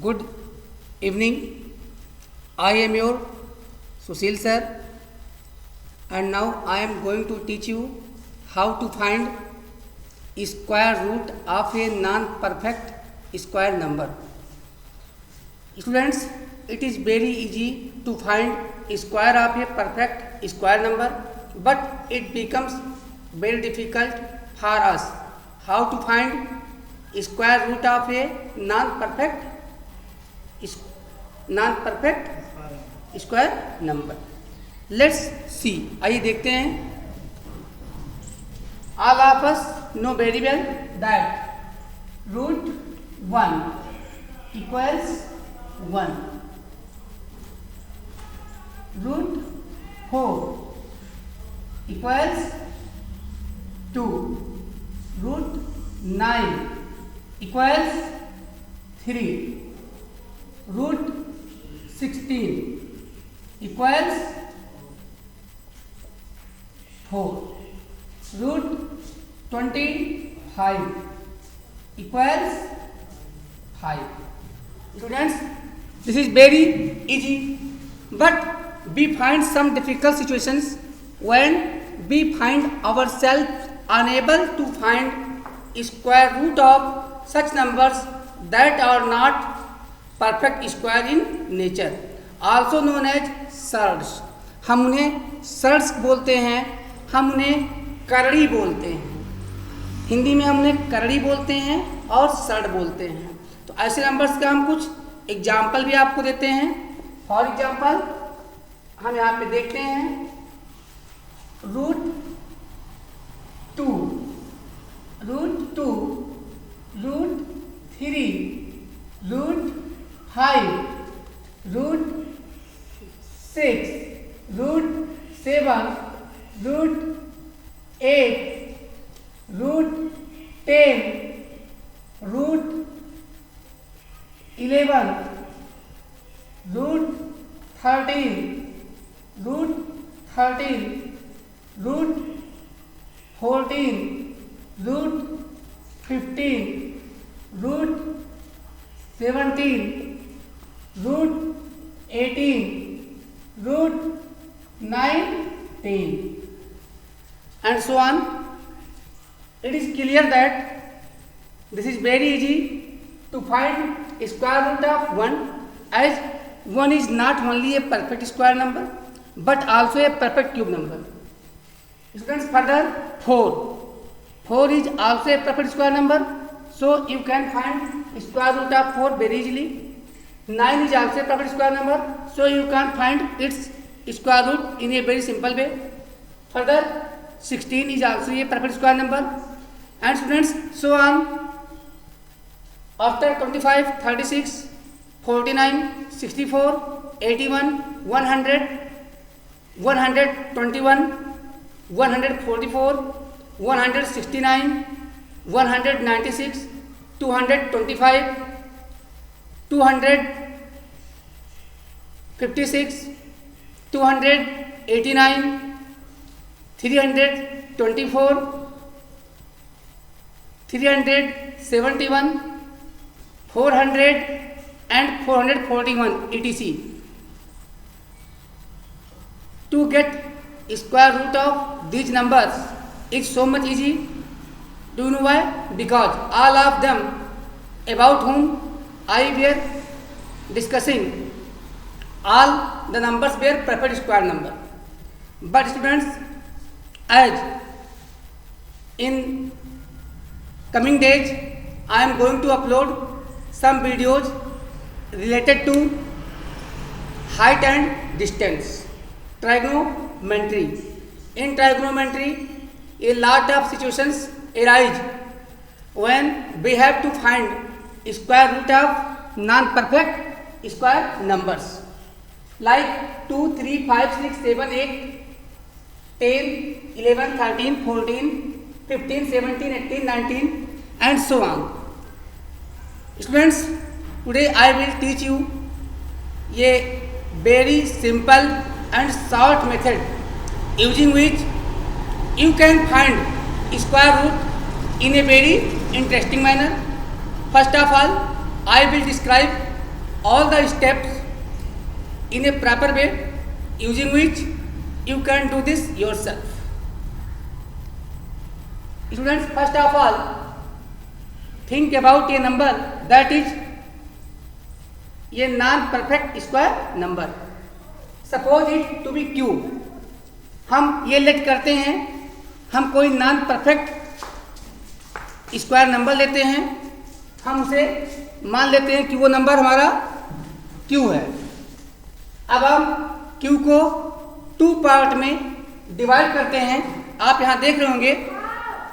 Good evening. I am your Sushil sir, and now I am going to teach you how to find square root of a non-perfect square number. Students, it is very easy to find square of a perfect square number, but it becomes very difficult for us how to find square root of a non-perfect square number. Let's see, आइए देखते हैं. All of us know very well that root 1 equals 1, root 4 equals 2, root 9 equals 3, root 16 equals 4, root 25 equals 5. Students, this is very easy, but we find some difficult situations when we find ourselves unable to find square root of such numbers that are not perfect square in nature, also known as surds. हम उन्हें surds बोलते हैं, हम उन्हें करड़ी बोलते हैं. हिंदी में हम उन्हें करड़ी बोलते हैं और सर्ड बोलते हैं. तो ऐसे नंबर्स का हम कुछ एग्जाम्पल भी आपको देते हैं. फॉर एग्जाम्पल हम यहाँ पे देखते हैं root 2, root 2, root 3, root 5, root 6, root 7, root 8, root 10, root 11, root 13, root 13, root 14, root 15, root 17, root 18, root 19, and so on. It is clear that this is very easy to find square root of 1, as 1 is not only a perfect square number but also a perfect cube number. Students, further 4 is also a perfect square number, so you can find square root of 4 very easily. 9 is also a perfect square number, so you can find its square root in a very simple way. Further 16 is also a perfect square number, and students, so on. After 25, 36, 49, 64, 81, 100, 121, 144, 169, 196, 225, 256, 289, 324, 371, 400 and 441 etc. To get square root of these numbers is so much easy. Do you know why? Because all of them about whom I were discussing, all the numbers were perfect square number. But students, as in coming days I am going to upload some videos related to height and distance, trigonometry. In trigonometry, a lot of situations arise when we have to find square root of non-perfect square numbers like 2, 3, 5, 6, 7, 8, 10, 11, 13, 14, 15, 17, 18, 19 and so on. Students, today I will teach you a very simple and short method using which you can find square root in a very interesting manner. First of all, I will describe all the steps in a proper way, using which you can do this yourself. Students, first of all, think about a number that is a non-perfect square number. Suppose it to be q. हम ये late करते हैं, हम कोई non perfect square number लेते हैं, हम उसे मान लेते हैं कि वो नंबर हमारा q है। अब हम q को 2 पार्ट में डिवाइड करते हैं। आप यहाँ देख रहे होंगे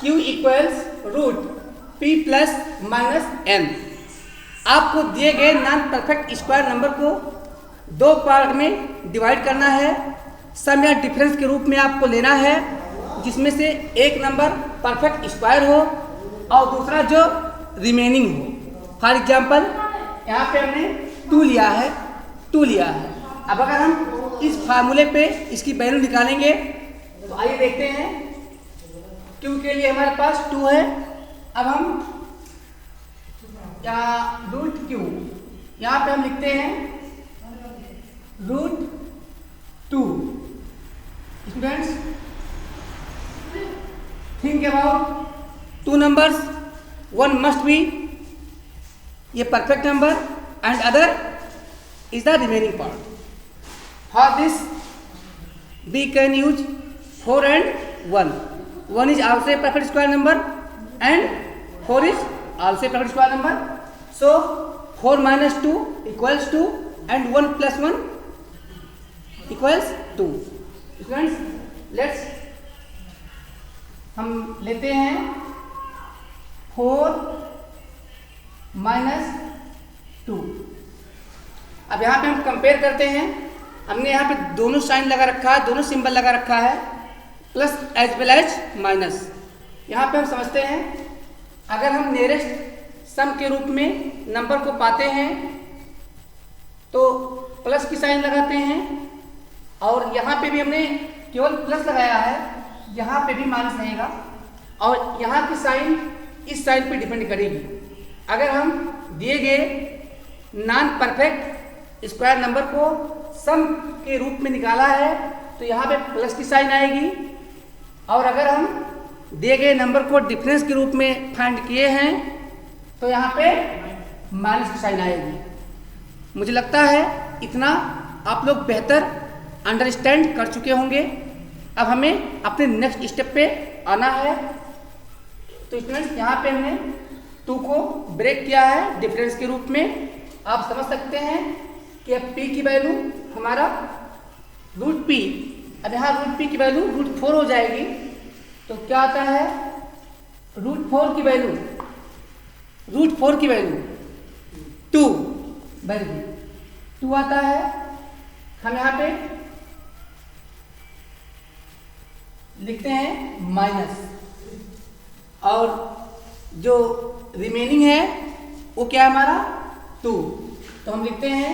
q equals root p plus minus n। आपको दिए गए नॉन परफेक्ट स्क्वायर नंबर को 2 पार्ट में डिवाइड करना है। सम या डिफरेंस के रूप में आपको लेना है, जिसमें से एक नंबर परफेक्ट स्क्वायर हो और दूसरा जो रिमेनिंग हो। फॉर एग्जांपल यहाँ पे हमने 2 लिया है, 2 लिया है। अब अगर हम इस फार्मूले पे इसकी वैल्यू निकालेंगे तो आइए देखते हैं। q के लिए हमारे पास 2 है। अब हम यहाँ रूट q, यहाँ पे हम लिखते हैं root 2। Students, think about 2 numbers. One must be a perfect number and other is the remaining part. For this we can use 4 and 1. 1 is also a perfect square number and 4 is also a perfect square number. So 4 minus 2 equals 2 and 1 plus 1 equals 2. Students, let's हम लेते हैं 4 minus 2। अब यहाँ पे हम compare करते हैं। हमने यहाँ पे दोनों साइन लगा रखा है, दोनों सिंबल लगा रखा है, plus as well as minus. यहाँ पे हम समझते हैं अगर हम नियरेस्ट सम के रूप में नंबर को पाते हैं तो प्लस की साइन लगाते हैं, और यहाँ पे भी हमने केवल प्लस लगाया है, यहाँ पे भी माइनस रहेगा, और यहाँ की साइन इस साइन पे डिपेंड करेगी। अगर हम दिए गए नॉन परफेक्ट स्क्वायर नंबर को सम के रूप में निकाला है तो यहाँ पे प्लस की साइन आएगी, और अगर हम दिए गए नंबर को डिफरेंस के रूप में फाइंड किए हैं तो यहाँ पे माइनस की साइन आएगी। मुझे लगता है इतना आप लोग बेहतर अंडरस्टैंड कर चुके होंगे। अब हमें अपने नेक्स्ट स्टेप पे आना है। तो स्टूडेंट्स, यहाँ पे हमने 2 को ब्रेक किया है डिफरेंस के रूप में। आप समझ सकते हैं कि अब p की वैल्यू हमारा रूट p, अब यहाँ रूट p की वैल्यू रूट 4 हो जाएगी। तो क्या आता है, रूट 4 की वैल्यू 2, वेरी गुड, 2 आता है। हम यहाँ पे लिखते हैं माइनस, और जो रिमेनिंग है वो क्या है हमारा 2। तो हम लिखते हैं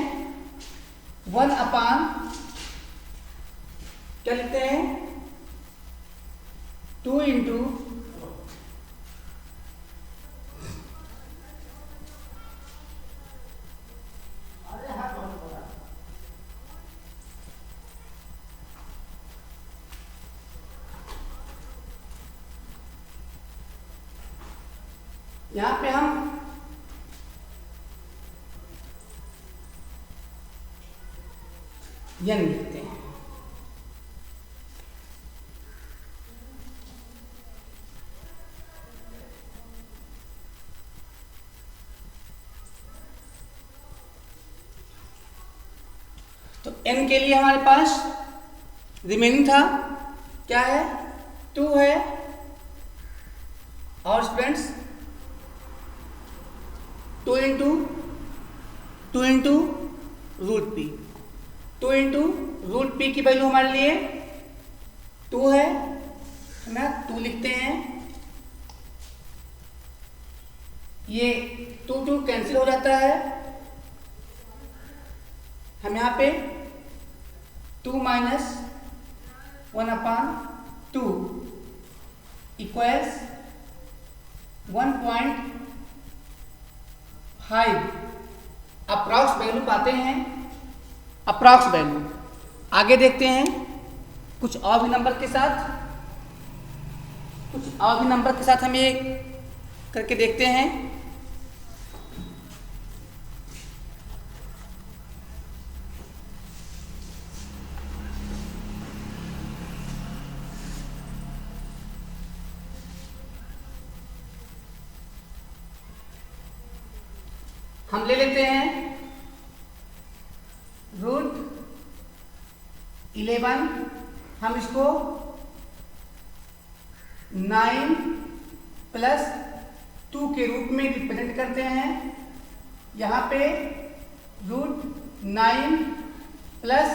1 अपान, क्या लिखते हैं 2 इंटू यहाँ पे हम n लिखते हैं। तो n के लिए हमारे पास रिमेनिंग था, क्या है 2 है, और students 2 into root P, 2 into root P की वैल्यू हमारे लिए 2 है, हम 2 लिखते हैं। ये 2 कैंसिल हो जाता है। हम यहाँ पे 2 माइनस 1 अपान 2 इक्वल्स 1.5 अप्रॉक्स वैल्यू पाते हैं, अप्रॉक्स वैल्यू। आगे देखते हैं कुछ और भी नंबर के साथ, कुछ और भी नंबर के साथ हम ये करके देखते हैं। हम ले लेते हैं √11, हम इसको 9 + 2 के रूप में रिप्रेजेंट करते हैं। यहाँ पे √9 +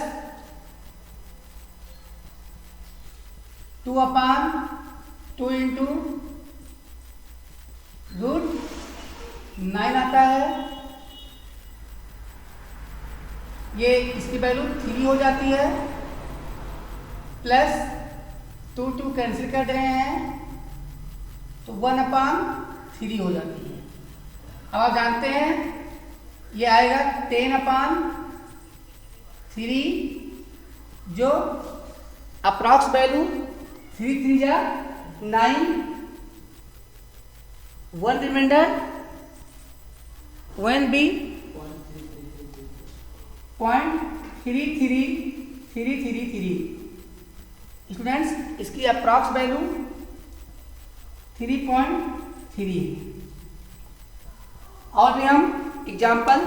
2/2 इंटू √9 आता है। ये इसकी वैल्यू 3 हो जाती है, प्लस 2 कैंसिल कर रहे हैं तो 1/3 हो जाती है। अब आप जानते हैं ये आएगा 10/3, जो अप्रॉक्स वैल्यू 3 3 जा 9, 1 रिमाइंडर 1 बी 0.33333। स्टूडेंट्स, इसकी अप्रॉक्स वैल्यू 3.3 है। और भी हम एग्जाम्पल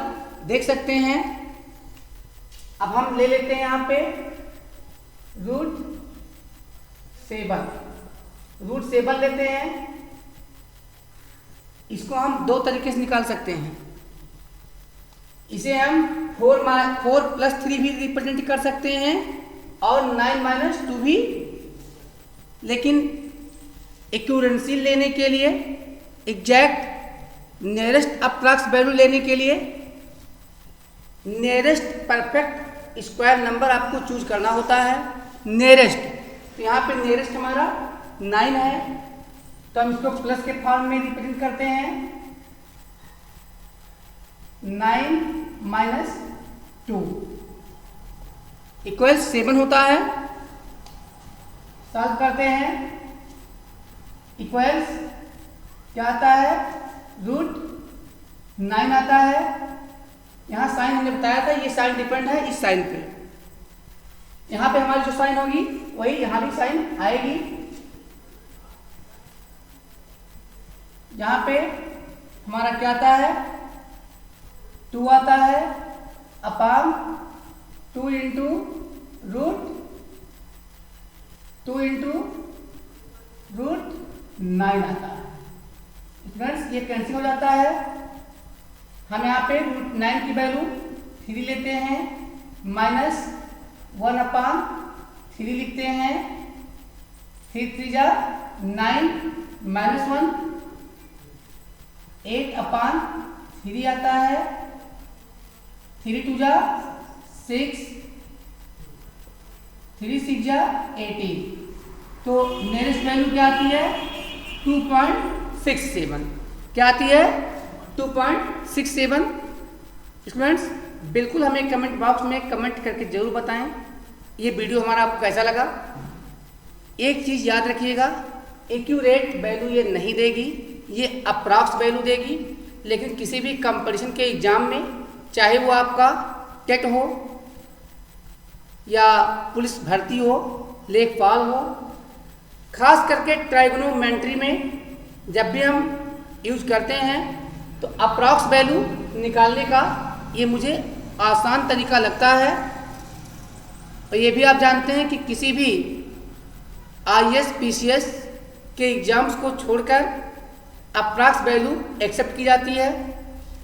देख सकते हैं। अब हम ले लेते हैं यहाँ पे √7 लेते हैं। इसको हम दो तरीके से निकाल सकते हैं। इसे हम 4 + 3 भी रिप्रेजेंट कर सकते हैं और 9 - 2 भी। लेकिन एक्यूरेंसी लेने के लिए, एग्जैक्ट नियरेस्ट अप्रॉक्स वैल्यू लेने के लिए नियरेस्ट परफेक्ट स्क्वायर नंबर आपको चूज करना होता है। नियरेस्ट, तो यहाँ पे नियरेस्ट हमारा 9 है, तो हम इसको प्लस के फॉर्म में रिप्रेजेंट करते हैं। 9 - 2 = 7 होता है। सॉल्व करते हैं, इक्वल्स क्या आता है, √9 आता है। यहाँ साइन हमने बताया था, ये साइन डिपेंड है इस साइन पे। यहाँ पे हमारी जो साइन होगी वही यहाँ भी साइन आएगी। यहाँ पे हमारा क्या आता है, 2 आता है अपान 2 इंटू √9 आता है। फ्रेंड्स, ये कैंसिल हो जाता है। हम यहाँ पे √9 की वैल्यू 3 लेते हैं, -1/3 लिखते हैं। 3 3 जा 9 -1 8/3 आता है। 3 2 जा 6, 3 6 जा 18। तो नियरेस्ट वैल्यू क्या आती है, 2.67। क्या आती है, 2.67। स्टूडेंट्स, बिल्कुल हमें कमेंट बॉक्स में कमेंट करके जरूर बताएं ये वीडियो हमारा आपको कैसा लगा। एक चीज़ याद रखिएगा, एक्यूरेट वैल्यू ये नहीं देगी, ये अप्रॉक्स वैल्यू देगी। लेकिन किसी भी कंपटीशन के एग्ज़ाम में, चाहे वो आपका टेट हो या पुलिस भर्ती हो, लेखपाल हो, खास करके ट्राइगोनोमेट्री में जब भी हम यूज करते हैं तो अप्रॉक्स वैल्यू निकालने का ये मुझे आसान तरीका लगता है। और ये भी आप जानते हैं कि किसी भी IAS PCS के एग्ज़ाम्स को छोड़कर अप्रॉक्स वैल्यू एक्सेप्ट की जाती है।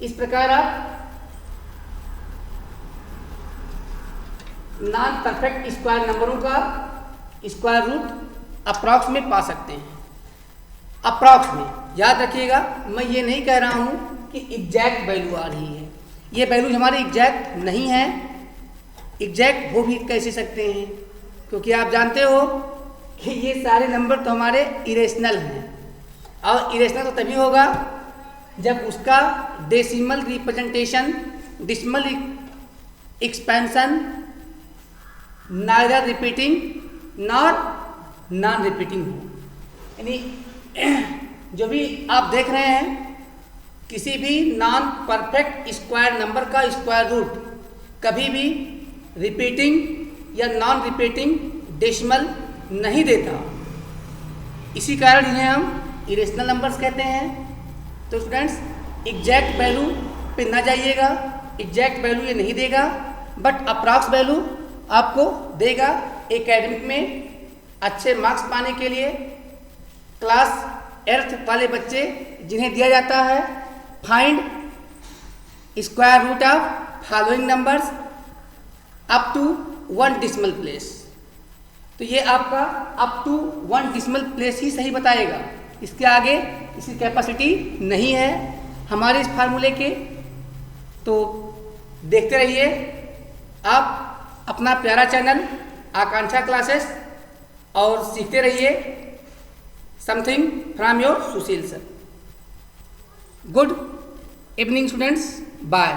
इस प्रकार आप नॉन परफेक्ट स्क्वायर नंबरों का स्क्वायर रूट अप्रॉक्स में पा सकते हैं। अप्रॉक्स में याद रखिएगा, मैं ये नहीं कह रहा हूँ कि एग्जैक्ट वैल्यू आ रही है। ये वैल्यूज हमारे एग्जैक्ट नहीं है। एग्जैक्ट हो भी कैसे सकते हैं, क्योंकि आप जानते हो कि ये सारे नंबर तो हमारे इरेशनल हैं। और इरेशनल तो तभी होगा जब उसका decimal representation decimal expansion, neither repeating nor non repeating हो। यानी जो भी आप देख रहे हैं, किसी भी नॉन परफेक्ट स्क्वायर नंबर का स्क्वायर रूट कभी भी रिपीटिंग या नॉन रिपीटिंग डेसिमल नहीं देता। इसी कारण इन्हें हम इरेशनल नंबर्स कहते हैं। तो स्टूडेंट्स, एग्जैक्ट वैल्यू पे ना जाइएगा, एग्जैक्ट वैल्यू ये नहीं देगा, बट अप्रॉक्स वैल्यू आपको देगा। एकेडमिक में अच्छे मार्क्स पाने के लिए क्लास 8th वाले बच्चे जिन्हें दिया जाता है find square root of following numbers up to 1 decimal place, तो ये आपका अप टू 1 डेसिमल प्लेस ही सही बताएगा। इसके आगे इसकी कैपेसिटी नहीं है हमारे इस फार्मूले के। तो देखते रहिए आप अपना प्यारा चैनल आकांक्षा क्लासेस और सीखते रहिए something from your Sushil sir. Good evening students, bye.